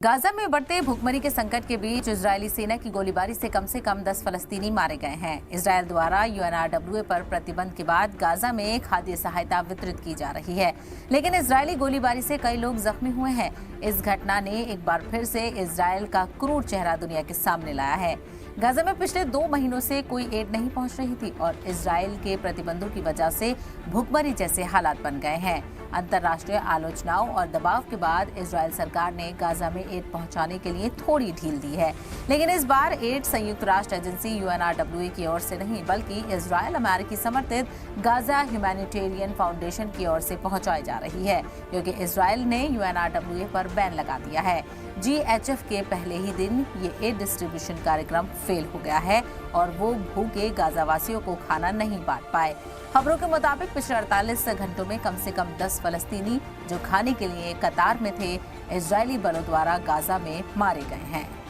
Gaza में बढ़ते भूखमरी के संकट के बीच इजरायली सेना की गोलीबारी से कम 10 फलस्तीनी मारे गए हैं। इजरायल द्वारा यूएनआरडब्ल्यूए पर प्रतिबंध के बाद गाजा में खाद्य सहायता वितरित की जा रही है, लेकिन इजरायली गोलीबारी से कई लोग जख्मी हुए हैं। इस घटना ने एक बार फिर से इजरायल का क्रूर चेहरा दुनिया के सामने लाया है। गाजा में पिछले 2 महीनों से कोई एड नहीं पहुंच रही थी और इजरायल के प्रतिबंधों की वजह से भूखमरी जैसे हालात बन गए हैं। अंतर्राष्ट्रीय आलोचनाओं और दबाव के बाद इजरायल सरकार ने गाजा में एड पहुंचाने के लिए थोड़ी ढील दी है, लेकिन इस बार एड संयुक्त राष्ट्र एजेंसी यूएनआरडब्ल्यूए की ओर से नहीं, बल्कि इजरायल अमेरिकी समर्थित गाजा ह्यूमैनिटेरियन फाउंडेशन की ओर से पहुंचाई जा रही है, क्योंकि इजरायल ने यूएनआरडब्ल्यूए पर बैन लगा दिया है। जीएचएफ के पहले ही दिन ये एड डिस्ट्रीब्यूशन कार्यक्रम फेल हो गया है और वो भूखे गाजावासियों को खाना नहीं बांट पाए। खबरों के मुताबिक पिछले 48 घंटों में कम से कम 10 फलस्तीनी जो खाने के लिए कतार में थे, इजरायली बलों द्वारा गाजा में मारे गए हैं।